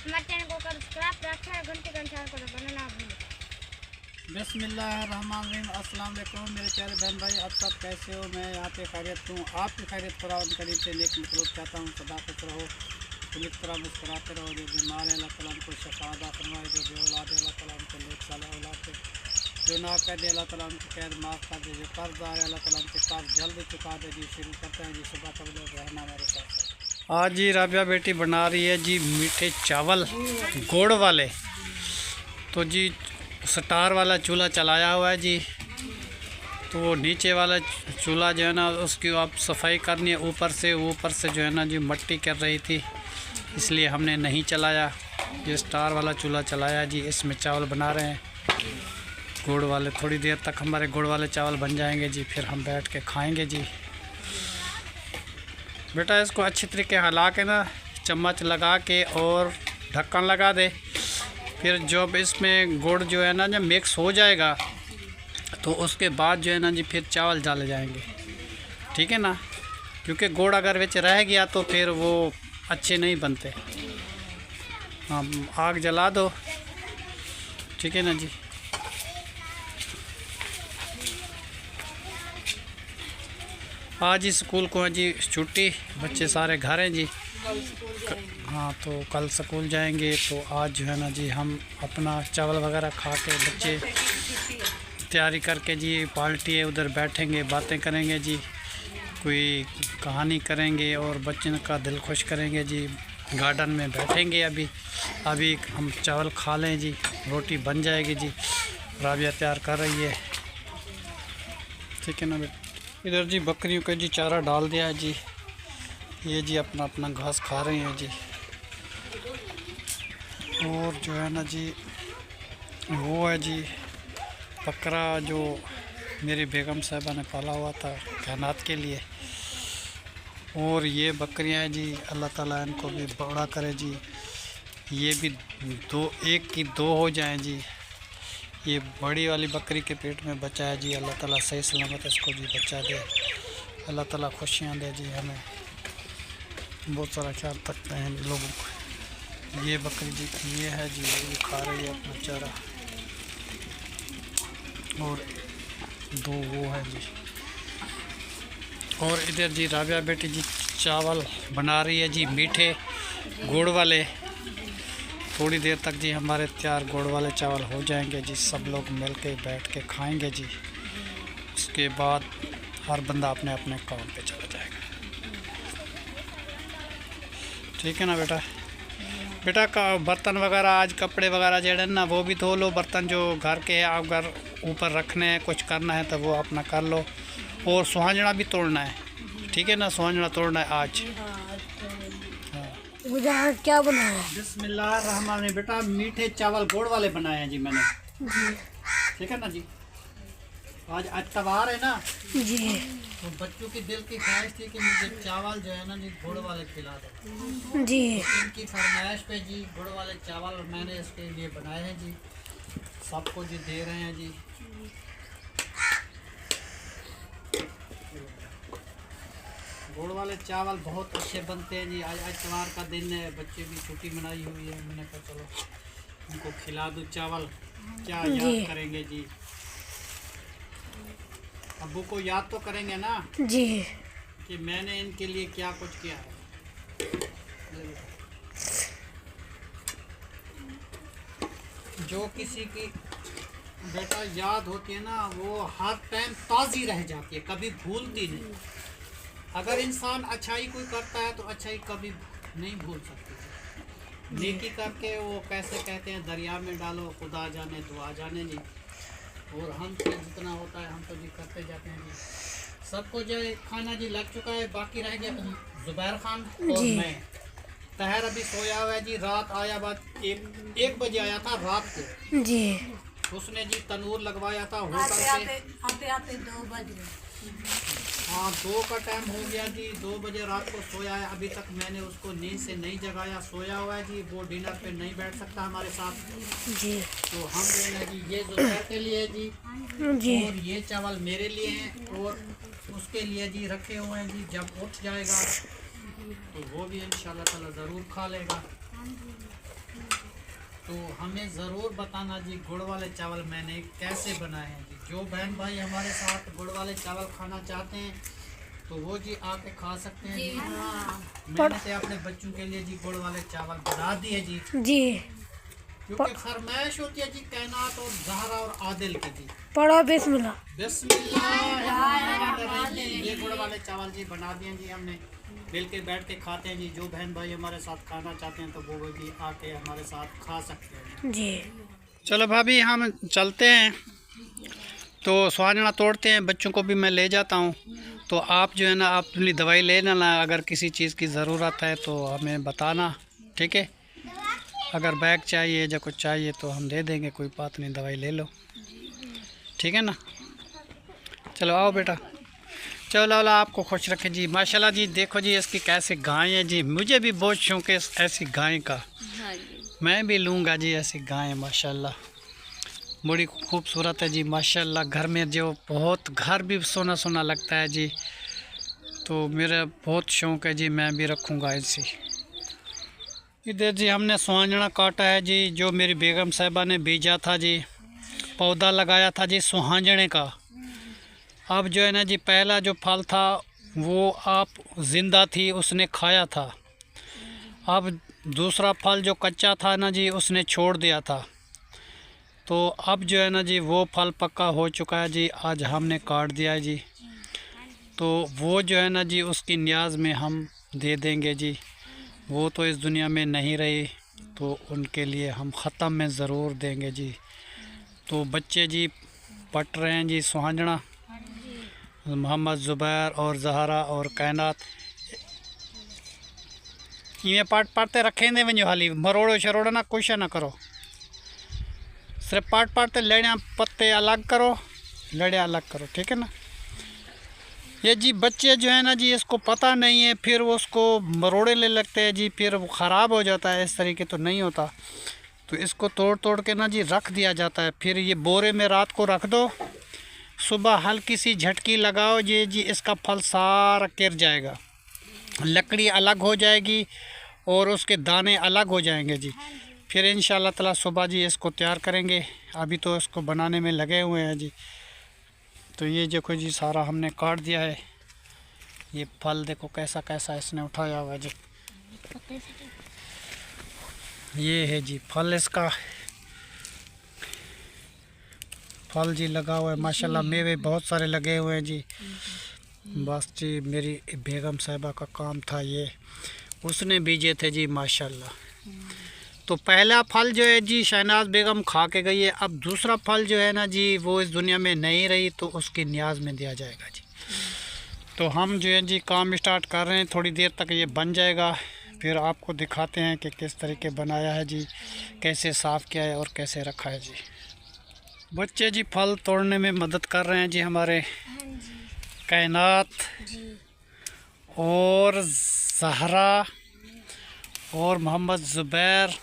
हमारे चैनल को सब्सक्राइब रखें, घंटे का निशान को दबाना ना भूलें। बिस्मिल्लाहिर्रहमानिर्रहीम। अस्सलाम वालेकुम मेरे प्यारे बहन भाई, आप सब कैसे हो? मैं यहाँ पे खैरियत हूँ। आपकी खैरियत फराहम करीब से नेक मतलब चाहता हूँ। सदाकत रहो, पुलिस तरह मुस्कुराते रहो। जो बीमार है अल्लाह ताला उनको शफा अता फरमाए, जो बेऔलाद है अल्लाह ताला उनको नेक साला औलाद दे, जो ना कर दे अल्लाह ताला उनको कैद माफ़ कर दे, जो कर्जदार है अल्लाह ताला उनके कर्ज जल्द चुका दे। जी शुरू करते हैं जी, सुबह तक रहना हमारे साथ। आज जी राबिया बेटी बना रही है जी मीठे चावल गुड़ वाले। तो जी स्टार वाला चूल्हा चलाया हुआ है जी, तो वो नीचे वाला चूल्हा जो है ना उसकी आप सफाई करनी है ऊपर से जो है ना जी मट्टी कर रही थी, इसलिए हमने नहीं चलाया। ये स्टार वाला चूल्हा चलाया जी, इसमें चावल बना रहे हैं गुड़ वाले। थोड़ी देर तक हमारे गुड़ वाले चावल बन जाएंगे जी, फिर हम बैठ के खाएंगे जी। बेटा इसको अच्छी तरीके हिला के ना चम्मच लगा के और ढक्कन लगा दे। फिर जब इसमें गुड़ जो है ना जब मिक्स हो जाएगा तो उसके बाद जो है ना जी फिर चावल डाले जाएंगे, ठीक है ना, क्योंकि गुड़ अगर विच रह गया तो फिर वो अच्छे नहीं बनते। हम आग जला दो, ठीक है ना जी। आज ही स्कूल को है जी छुट्टी, बच्चे सारे घर हैं जी। हाँ तो कल स्कूल जाएंगे, तो आज जो है ना जी हम अपना चावल वगैरह खा के बच्चे तैयारी करके जी पार्टी है उधर बैठेंगे, बातें करेंगे जी, कोई कहानी करेंगे और बच्चों का दिल खुश करेंगे जी। गार्डन में बैठेंगे। अभी हम चावल खा लें जी, रोटी बन जाएगी जी। राबिया तैयार कर रही है, ठीक है ना बेटा। इधर जी बकरियों को जी चारा डाल दिया है जी, ये जी अपना अपना घास खा रहे हैं जी। और जो है ना जी वो है जी बकरा जो मेरी बेगम साहबा ने पाला हुआ था कायनात के लिए। और ये बकरियां हैं जी, अल्लाह ताला इनको भी बड़ा करे जी, ये भी एक की दो हो जाएं जी। ये बड़ी वाली बकरी के पेट में बच्चा है जी, अल्लाह ताला सही सलामत इसको भी बच्चा दे, अल्लाह ताला खुशियाँ दे जी। हमें बहुत सारा ख्याल रखते हैं लोगों को। ये बकरी जी ये है जी, ये खा रही है अपना चारा। और दो वो है जी। और इधर जी राबिया बेटी जी चावल बना रही है जी मीठे गुड़ वाले। थोड़ी देर तक जी हमारे तैयार गुड़ वाले चावल हो जाएंगे जी, सब लोग मिल के बैठ के खाएंगे जी। उसके बाद हर बंदा अपने अपने काम पे चला जाएगा, ठीक है ना बेटा। बेटा का बर्तन वगैरह आज कपड़े वगैरह जड़े ना वो भी धो लो, बर्तन जो घर के आप अगर ऊपर रखने हैं कुछ करना है तो वो अपना कर लो। और सुहांजना भी तोड़ना है, ठीक है ना, सुहांजना तोड़ना है आज। हाँ क्या बनाया? बिस्मिल्लाहिर्रहमानिर्रहीम। बेटा मीठे चावल गुड़ वाले बनाए हैं जी मैंने जी, ठीक है ना जी। आज इतवार है ना जी, तो बच्चों की दिल की ख्वाहिश थी कि मुझे चावल जो है ना जी गुड़ वाले खिला दो जी। इनकी फरमाइश पे जी गुड़ वाले चावल मैंने इसके लिए बनाए हैं जी, सबको जी दे रहे हैं जी। गुड़ वाले चावल बहुत अच्छे बनते हैं जी। आज इतवार का दिन है, बच्चे भी छुट्टी मनाई हुई है, मैंने कहा चलो उनको खिला दूँ चावल, क्या याद करेंगे जी, अब्बू को याद तो करेंगे ना जी कि मैंने इनके लिए क्या कुछ किया है। जो किसी की बेटा याद होती है ना वो हर टाइम ताज़ी रह जाती है, कभी भूलती नहीं। अगर इंसान अच्छाई कोई करता है तो अच्छाई कभी नहीं भूल सकती। नेकी करके वो कैसे कहते हैं दरिया में डालो खुदा जाने दुआ जाने जी। और हम से जितना होता है हम तो जी करते जाते हैं जी। सबको जो खाना जी लग चुका है, बाकी रह गया जुबैर खान और मैं। तहर अभी सोया हुआ है जी, रात आया बाद एक बजे आया था रात को जी। उसने जी तनूर लगवाया था होटल से। आते 2 बज गए। हाँ 2 का टाइम हो गया जी, 2 बजे रात को सोया है। अभी तक मैंने उसको नींद से नहीं जगाया, सोया हुआ है जी। वो डिनर पे नहीं बैठ सकता हमारे साथ जी। तो हम जो है जी ये जुबैर के लिए जी जी। और ये चावल मेरे लिए हैं और उसके लिए जी रखे हुए हैं जी। जब उठ जाएगा तो वो भी इंशाल्लाह ताला ज़रूर खा लेगा। तो हमें ज़रूर बताना जी गुड़ वाले चावल मैंने कैसे बनाए हैं जी। जो बहन भाई हमारे साथ गुड़ वाले चावल खाना चाहते हैं तो वो जी आके खा सकते हैं जी। मैंने तो अपने बच्चों के लिए जी गुड़ वाले चावल बना दिए जी क्योंकि फरमाइश होती है जी कायनात और ज़हरा और आदिल की जी। पढ़ो बिस्मिल्लाह। ये गुड़ वाले चावल जी बना दिए जी हमने, मिल के बैठ के खाते हैं जी। जो बहन भाई हमारे साथ खाना चाहते हैं तो वो भी आके हमारे साथ खा सकते हैं जी। चलो भाभी हम चलते हैं, तो स्वांजना तोड़ते हैं, बच्चों को भी मैं ले जाता हूँ। तो आप जो है ना आप अपनी दवाई ले लेना, अगर किसी चीज़ की ज़रूरत है तो हमें बताना, ठीक है। अगर बैग चाहिए या कुछ चाहिए तो हम दे देंगे, कोई बात नहीं, दवाई ले लो, ठीक है ना। चलो आओ बेटा, चलो अल्लाह आपको खुश रखे जी। माशाल्लाह जी, देखो जी इसकी कैसे गाय है जी। मुझे भी बहुत शौक है ऐसी गाय का, मैं भी लूँगा जी ऐसी गाय, माशाल्लाह बड़ी खूबसूरत है जी माशाल्लाह। घर में जो बहुत घर भी सोना सोना लगता है जी, तो मेरा बहुत शौक है जी, मैं भी रखूँगा ऐसी। इधर जी हमने सुहांजना काटा है जी, जो मेरी बेगम साहिबा ने बीजा था जी, पौधा लगाया था जी सुहांजने का। अब जो है ना जी पहला जो फल था वो आप ज़िंदा थी उसने खाया था, अब दूसरा फल जो कच्चा था ना जी उसने छोड़ दिया था। तो अब जो है ना जी वो फल पक्का हो चुका है जी, आज हमने काट दिया है जी। तो वो जो है ना जी उसकी न्याज में हम दे देंगे जी। वो तो इस दुनिया में नहीं रही तो उनके लिए हम ख़त्म में ज़रूर देंगे जी। तो बच्चे जी पट रहे हैं जी सुहांजना, मोहम्मद ज़ुबैर और ज़हरा और कायनात इवें पढ़ते रखें दे वञो, हाली मरोड़ो शरोड़ो ना, कुछ ना करो, सिर्फ पढ़ते लड़िया पत्ते अलग करो, लड़िया अलग करो, ठीक है ना। ये जी बच्चे जो है ना जी इसको पता नहीं है, फिर वो उसको मरोड़े ले लगते हैं जी, फिर वो ख़राब हो जाता है। इस तरीके तो नहीं होता, तो इसको तोड़ तोड़ के ना जी रख दिया जाता है। फिर ये बोरे में रात को रख दो, सुबह हल्की सी झटकी लगाओ ये जी, इसका फल सारा गिर जाएगा, लकड़ी अलग हो जाएगी और उसके दाने अलग हो जाएंगे जी। फिर इंशाल्लाह ताला सुबह जी इसको तैयार करेंगे। अभी तो इसको बनाने में लगे हुए हैं जी। तो ये देखो जी सारा हमने काट दिया है, ये फल देखो कैसा कैसा इसने उठाया हुआ है जी। ये है जी फल, इसका फल जी लगा हुआ है माशाल्लाह, मेवे बहुत सारे लगे हुए हैं जी। बस जी मेरी बेगम साहिबा का काम था, ये उसने बीजे थे जी माशाल्लाह। तो पहला फल जो है जी शहनाज बेगम खा के गई है, अब दूसरा फल जो है ना जी वो इस दुनिया में नहीं रही तो उसकी न्याज में दिया जाएगा जी। तो हम जो है जी काम स्टार्ट कर रहे हैं, थोड़ी देर तक ये बन जाएगा, फिर आपको दिखाते हैं कि किस तरीके बनाया है जी, कैसे साफ़ किया है और कैसे रखा है जी। बच्चे जी फल तोड़ने में मदद कर रहे हैं जी हमारे कायनात और ज़हरा और मोहम्मद ज़ुबैर,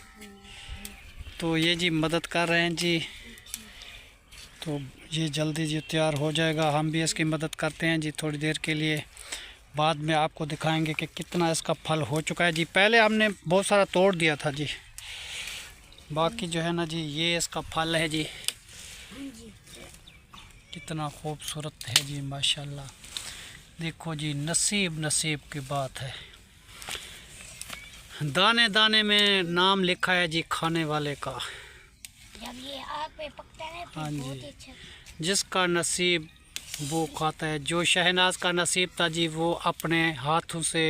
तो ये जी मदद कर रहे हैं जी। तो ये जल्दी जी तैयार हो जाएगा, हम भी इसकी मदद करते हैं जी थोड़ी देर के लिए, बाद में आपको दिखाएंगे कि कितना इसका फल हो चुका है जी। पहले हमने बहुत सारा तोड़ दिया था जी, बाकी जो है ना जी ये इसका फल है जी, कितना खूबसूरत है जी माशाल्लाह। देखो जी नसीब नसीब की बात है, दाने दाने में नाम लिखा है जी खाने वाले का। जब ये आग पे पकता है हाँ तो बहुत जी, अच्छा। जिसका नसीब वो खाता है। जो शहनाज का नसीब था जी वो अपने हाथों से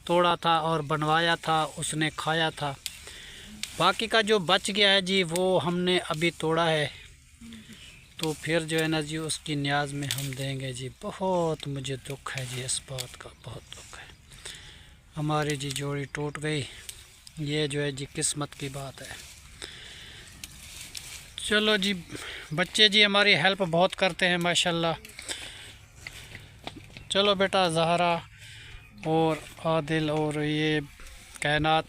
तोड़ा था और बनवाया था, उसने खाया था। बाकी का जो बच गया है जी वो हमने अभी तोड़ा है, तो फिर जो है ना जी उसकी न्याज में हम देंगे जी। बहुत मुझे दुख है जी, इस बात का बहुत दुख है, हमारी जी जोड़ी टूट गई। ये जो है जी किस्मत की बात है। चलो जी बच्चे जी हमारी हेल्प बहुत करते हैं माशाल्लाह। चलो बेटा ज़हरा और आदिल और ये कायनात,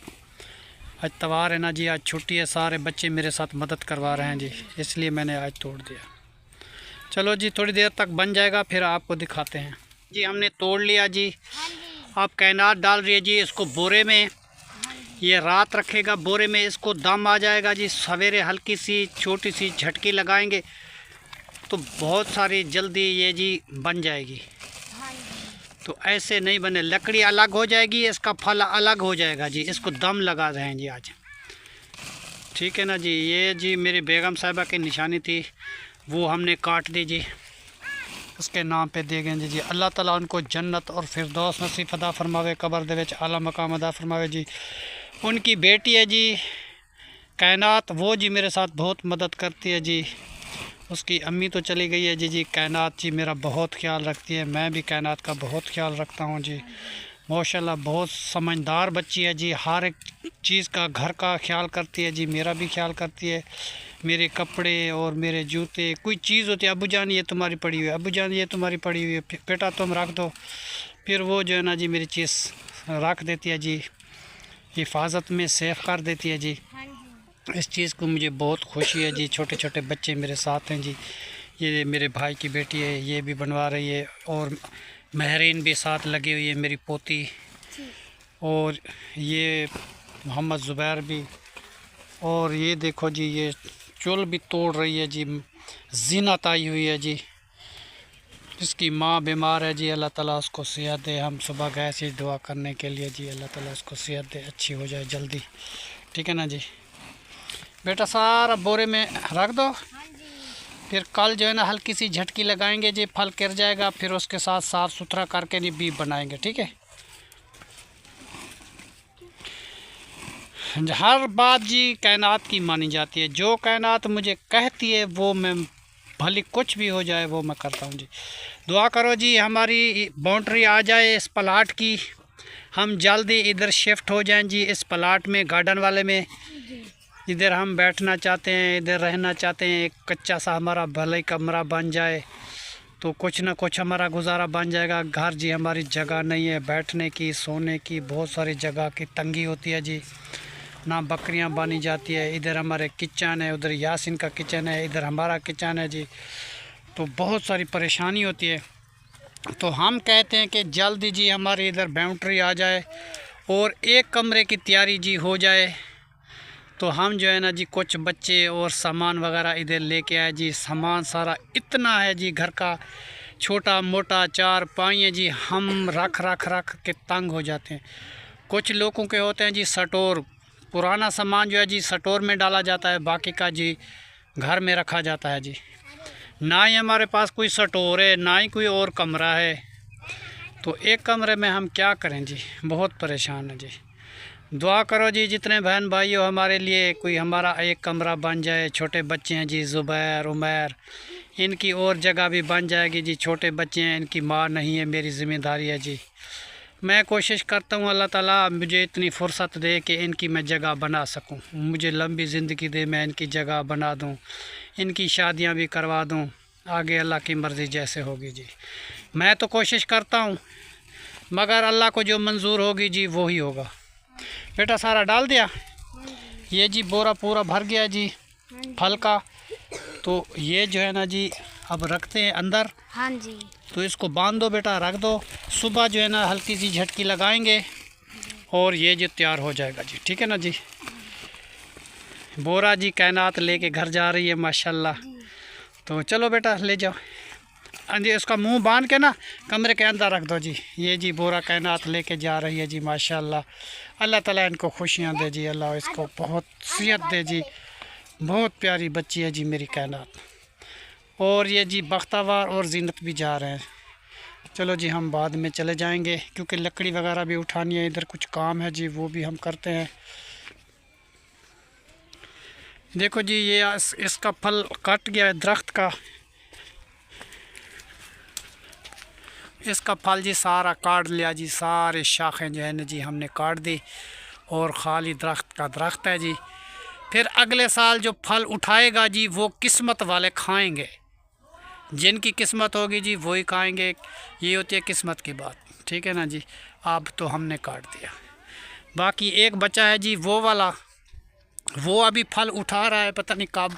आज तवार है ना जी, आज छुट्टी है, सारे बच्चे मेरे साथ मदद करवा रहे हैं जी, इसलिए मैंने आज तोड़ दिया। चलो जी थोड़ी देर तक बन जाएगा, फिर आपको दिखाते हैं जी। हमने तोड़ लिया जी, अब कायनात डाल रही है जी इसको बोरे में, ये रात रखेगा बोरे में, इसको दम आ जाएगा जी। सवेरे हल्की सी छोटी सी झटकी लगाएंगे तो बहुत सारी जल्दी ये जी बन जाएगी। हाँ जी। तो ऐसे नहीं बने, लकड़ी अलग हो जाएगी, इसका फल अलग हो जाएगा जी। इसको दम लगा रहे हैं जी आज, ठीक है ना जी। ये जी मेरी बेगम साहिबा की निशानी थी, वो हमने काट दी जी, उसके नाम पे दे गए जी। अल्लाह ताला उनको जन्नत और फिरदौस नसीब अदा फरमावे, कब्र दे विच आला मकाम अदा फरमावे जी। उनकी बेटी है जी कायनात, वो जी मेरे साथ बहुत मदद करती है जी। उसकी अम्मी तो चली गई है जी। कायनात जी मेरा बहुत ख्याल रखती है, मैं भी कायनात का बहुत ख्याल रखता हूँ जी। माशाल्लाह बहुत समझदार बच्ची है जी, हर एक चीज़ का घर का ख्याल करती है जी, मेरा भी ख्याल करती है। मेरे कपड़े और मेरे जूते, कोई चीज़ होती है, अबू जान ये तुम्हारी पड़ी हुई है, अबू जान ये तुम्हारी पड़ी हुई है, बेटा तुम रख दो। फिर वो जो है ना जी मेरी चीज़ रख देती है जी, हिफाजत में सेफ कर देती है जी। हाँ जी। इस चीज़ को मुझे बहुत खुशी है जी। छोटे छोटे बच्चे मेरे साथ हैं जी। ये मेरे भाई की बेटी है, ये भी बनवा रही है, और महरीन भी साथ लगी हुई है, मेरी पोती। और ये मोहम्मद ज़ुबैर भी, और ये देखो जी ये चुल भी तोड़ रही है जी, ज़ीनत आई हुई है जी। इसकी माँ बीमार है जी, अल्लाह ताला उसको सेहत दे। हम सुबह गए थे दुआ करने के लिए जी, अल्लाह ताला उसको सेहत दे, अच्छी हो जाए जल्दी, ठीक है ना जी। बेटा सारा बोरे में रख दो, हाँ जी। फिर कल जो है ना हल्की सी झटकी लगाएंगे जी, फल गिर जाएगा, फिर उसके साथ साफ़ सुथरा करके नहीं बीज बनाएंगे, ठीक है। हर बात जी कायनात की मानी जाती है, जो कायनात मुझे कहती है वो मैं, भले कुछ भी हो जाए वो मैं करता हूँ जी। दुआ करो जी हमारी बाउंड्री आ जाए इस प्लाट की, हम जल्दी इधर शिफ्ट हो जाएं जी, इस प्लाट में गार्डन वाले में। इधर हम बैठना चाहते हैं, इधर रहना चाहते हैं, एक कच्चा सा हमारा भले कमरा बन जाए तो कुछ ना कुछ हमारा गुजारा बन जाएगा। घर जी हमारी जगह नहीं है बैठने की, सोने की, बहुत सारी जगह की तंगी होती है जी, ना बकरियां बानी जाती है। इधर हमारे किचन है, उधर यासिन का किचन है, इधर हमारा किचन है जी, तो बहुत सारी परेशानी होती है। तो हम कहते हैं कि जल्दी जी हमारी इधर बाउंड्री आ जाए और एक कमरे की तैयारी जी हो जाए, तो हम जो है ना जी कुछ बच्चे और सामान वगैरह इधर लेके आए जी। सामान सारा इतना है जी, घर का छोटा मोटा चार पाई है जी, हम रख रख रख के तंग हो जाते हैं। कुछ लोगों के होते हैं जी स्टोर, पुराना सामान जो है जी स्टोर में डाला जाता है, बाकी का जी घर में रखा जाता है जी। ना ही हमारे पास कोई स्टोर है, ना ही कोई और कमरा है, तो एक कमरे में हम क्या करें जी, बहुत परेशान है जी। दुआ करो जी जितने बहन भाइयों हमारे लिए, कोई हमारा एक कमरा बन जाए। छोटे बच्चे हैं जी, ज़ुबैर उमैर, इनकी और जगह भी बन जाएगी जी। छोटे बच्चे हैं, इनकी माँ नहीं है, मेरी ज़िम्मेदारी है जी। मैं कोशिश करता हूँ अल्लाह ताला मुझे इतनी फ़ुर्सत दे कि इनकी मैं जगह बना सकूँ, मुझे लंबी ज़िंदगी दे, मैं इनकी जगह बना दूँ, इनकी शादियाँ भी करवा दूँ। आगे अल्लाह की मर्ज़ी जैसे होगी जी। मैं तो कोशिश करता हूँ, मगर अल्लाह को जो मंजूर होगी जी वो ही होगा। बेटा सारा डाल दिया, ये जी बोरा पूरा भर गया जी फल का। तो ये जो है ना जी अब रखते हैं अंदर। हाँ जी। तो इसको बांध दो बेटा, रख दो। सुबह जो है ना हल्की सी झटकी लगाएंगे और ये जो तैयार हो जाएगा जी, ठीक है ना जी। बोरा जी कायनात लेके घर जा रही है माशाल्लाह। तो चलो बेटा ले जाओ, जी उसका मुंह बांध के ना कमरे के अंदर रख दो जी। ये जी बोरा कायनात लेके जा रही है जी माशाल्लाह। अल्लाह ताला इनको खुशियाँ दे जी, अल्लाह इसको बहुत सेहत दे जी। बहुत प्यारी बच्ची है जी मेरी कायनात। और ये जी बख्तावर और जीनत भी जा रहे हैं। चलो जी हम बाद में चले जाएंगे क्योंकि लकड़ी वगैरह भी उठानी है, इधर कुछ काम है जी वो भी हम करते हैं। देखो जी ये इसका फल कट गया है दरख्त का, इसका फल जी सारा काट लिया जी, सारे शाखें जो है ना जी हमने काट दी और खाली दरख्त का दरख्त है जी। फिर अगले साल जो फल उठाएगा जी वो किस्मत वाले खाएंगे, जिनकी किस्मत होगी जी वही खाएंगे। ये होती है किस्मत की बात, ठीक है ना जी। अब तो हमने काट दिया, बाकी एक बचा है जी वो वाला, वो अभी फल उठा रहा है, पता नहीं कब,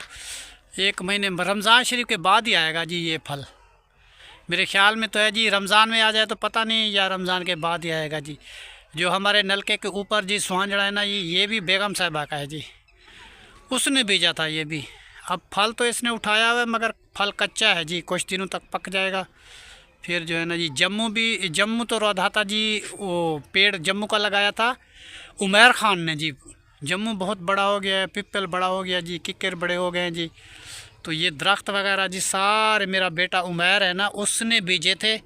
एक महीने रमज़ान शरीफ के बाद ही आएगा जी ये फल। मेरे ख्याल में तो है जी रमज़ान में आ जाए तो पता नहीं, या रमज़ान के बाद ही आएगा जी। जो हमारे नलके के ऊपर जी सुहांजड़ा है ना, ये भी बेगम साहिबा का है जी, उसने बीजा था ये भी। अब फल तो इसने उठाया हुआ है मगर फल कच्चा है जी, कुछ दिनों तक पक जाएगा। फिर जो है ना जी जम्मू तो रौधा था जी, वो पेड़ जम्मू का लगाया था उमैर ख़ान ने जी। जम्मू बहुत बड़ा हो गया है, पिपल बड़ा हो गया जी, किक्कर बड़े हो गए हैं जी। तो ये दरख्त वगैरह जी सारे मेरा बेटा उमैर है ना, उसने बीजे थे।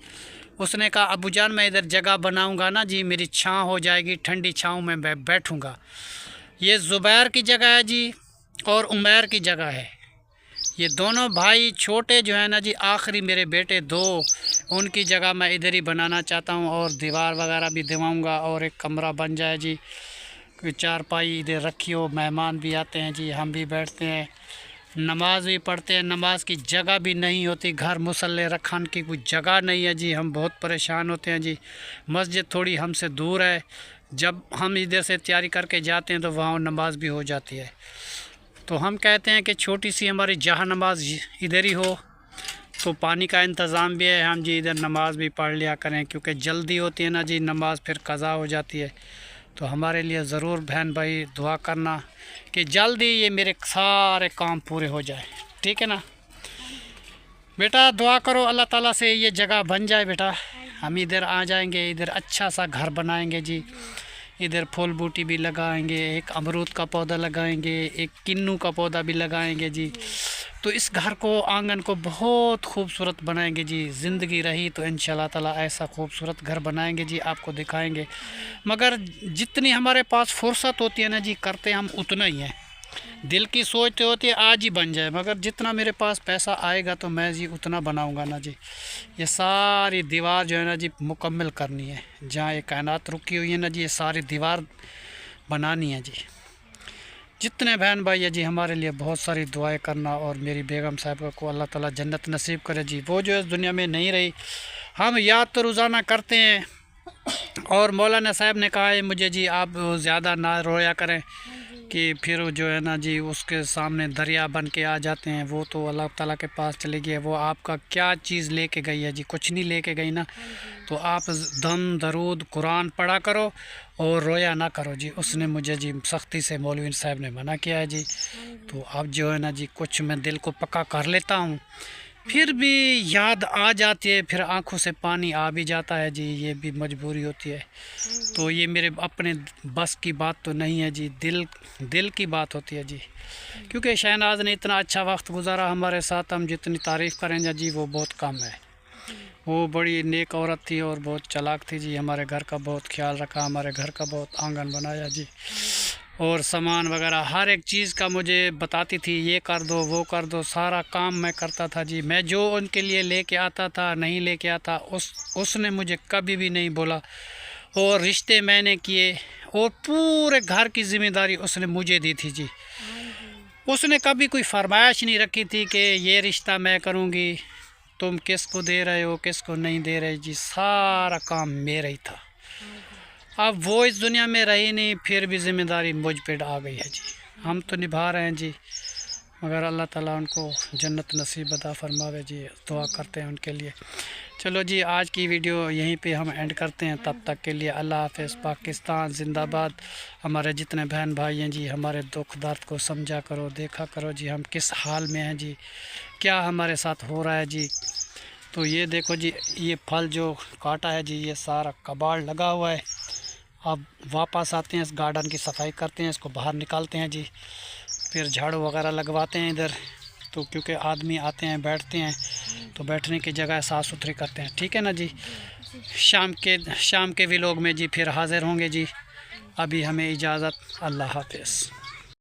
उसने कहा अबू जान मैं इधर जगह बनाऊंगा ना जी, मेरी छाँव हो जाएगी, ठंडी छाँव में बैठूंगा। ये ज़ुबैर की जगह है जी और उमैर की जगह है। ये दोनों भाई छोटे जो है ना जी, आखिरी मेरे बेटे 2, उनकी जगह मैं इधर ही बनाना चाहता हूँ और दीवार वगैरह भी दिवाऊँगा और एक कमरा बन जाए जी, कोई चारपाई इधर रखी हो, मेहमान भी आते हैं जी, हम भी बैठते हैं, नमाज भी पढ़ते हैं। नमाज की जगह भी नहीं होती, घर मुसल्ले रखने की कोई जगह नहीं है जी, हम बहुत परेशान होते हैं जी। मस्जिद थोड़ी हमसे दूर है, जब हम इधर से तैयारी करके जाते हैं तो वहाँ नमाज भी हो जाती है। तो हम कहते हैं कि छोटी सी हमारी जहाँ नमाज इधर ही हो, तो पानी का इंतज़ाम भी है, हम जी इधर नमाज भी पढ़ लिया करें, क्योंकि जल्दी होती है ना जी नमाज, फिर कज़ा हो जाती है। तो हमारे लिए ज़रूर बहन भाई दुआ करना कि जल्दी ये मेरे सारे काम पूरे हो जाए, ठीक है ना बेटा। दुआ करो अल्लाह ताला से ये जगह बन जाए बेटा, हम इधर आ जाएंगे, इधर अच्छा सा घर बनाएंगे जी, इधर फूल बूटी भी लगाएंगे, एक अमरूद का पौधा लगाएंगे, एक किन्नू का पौधा भी लगाएंगे जी। तो इस घर को, आंगन को बहुत खूबसूरत बनाएंगे जी। ज़िंदगी रही तो इंशाल्लाह ताला ऐसा खूबसूरत घर बनाएंगे जी, आपको दिखाएंगे। मगर जितनी हमारे पास फुर्सत होती है ना जी, करते हम उतना ही है। दिल की सोच तो होती है आज ही बन जाए, मगर जितना मेरे पास पैसा आएगा तो मैं जी उतना बनाऊंगा ना जी। ये सारी दीवार जो है ना जी मुकम्मल करनी है, जहाँ ये कायनात रुकी हुई है ना जी, ये सारी दीवार बनानी है जी। जितने बहन भाई है जी, हमारे लिए बहुत सारी दुआएं करना, और मेरी बेगम साहिबा को अल्लाह ताला जन्नत नसीब करे जी। वो जो इस दुनिया में नहीं रही, हम याद तो रोज़ाना करते हैं, और मौलाना साहब ने कहा है मुझे जी आप ज़्यादा ना रोया करें कि फिर जो है ना जी उसके सामने दरिया बन के आ जाते हैं। वो तो अल्लाह ताला के पास चली गई है, वो आपका क्या चीज़ लेके गई है जी, कुछ नहीं लेके गई ना। तो आप दम दरूद कुरान पढ़ा करो और रोया ना करो जी। उसने मुझे जी सख्ती से मौलवी साहब ने मना किया है जी। तो अब जो है ना जी कुछ मैं दिल को पक्का कर लेता हूँ, फिर भी याद आ जाती है, फिर आंखों से पानी आ भी जाता है जी, ये भी मजबूरी होती है। तो ये मेरे अपने बस की बात तो नहीं है जी, दिल की बात होती है जी। क्योंकि शहनाज ने इतना अच्छा वक्त गुजारा हमारे साथ, हम जितनी तारीफ़ करेंगे जी वो बहुत कम है। वो बड़ी नेक औरत थी और बहुत चालाक थी जी, हमारे घर का बहुत ख्याल रखा, हमारे घर का बहुत आंगन बनाया जी, और सामान वगैरह हर एक चीज़ का मुझे बताती थी, ये कर दो वो कर दो, सारा काम मैं करता था जी। मैं जो उनके लिए लेके आता था, नहीं लेके आता, उसने मुझे कभी भी नहीं बोला। और रिश्ते मैंने किए और पूरे घर की ज़िम्मेदारी उसने मुझे दी थी जी। उसने कभी कोई फरमाइश नहीं रखी थी कि ये रिश्ता मैं करूँगी, तुम किसको दे रहे हो किसको नहीं दे रहे जी, सारा काम मेरा ही था। अब वो इस दुनिया में रही नहीं, फिर भी ज़िम्मेदारी मुझ पे आ गई है जी। हम तो निभा रहे हैं जी, मगर अल्लाह ताला उनको जन्नत नसीब अता फरमावे जी, दुआ करते हैं उनके लिए। चलो जी आज की वीडियो यहीं पे हम एंड करते हैं, तब तक के लिए अल्लाह हाफ़िज़। पाकिस्तान जिंदाबाद। हमारे जितने बहन भाई हैं जी, हमारे दुख दर्द को समझा करो, देखा करो जी हम किस हाल में हैं जी, क्या हमारे साथ हो रहा है जी। तो ये देखो जी, ये फल जो काटा है जी, ये सारा कबाड़ लगा हुआ है। अब वापस आते हैं, इस गार्डन की सफाई करते हैं, इसको बाहर निकालते हैं जी, फिर झाड़ू वगैरह लगवाते हैं इधर। तो क्योंकि आदमी आते हैं बैठते हैं, तो बैठने की जगह साफ़ सुथरी करते हैं, ठीक है ना जी। शाम के व्लॉग में जी फिर हाज़िर होंगे जी। अभी हमें इजाज़त, अल्लाह हाफ़िज़।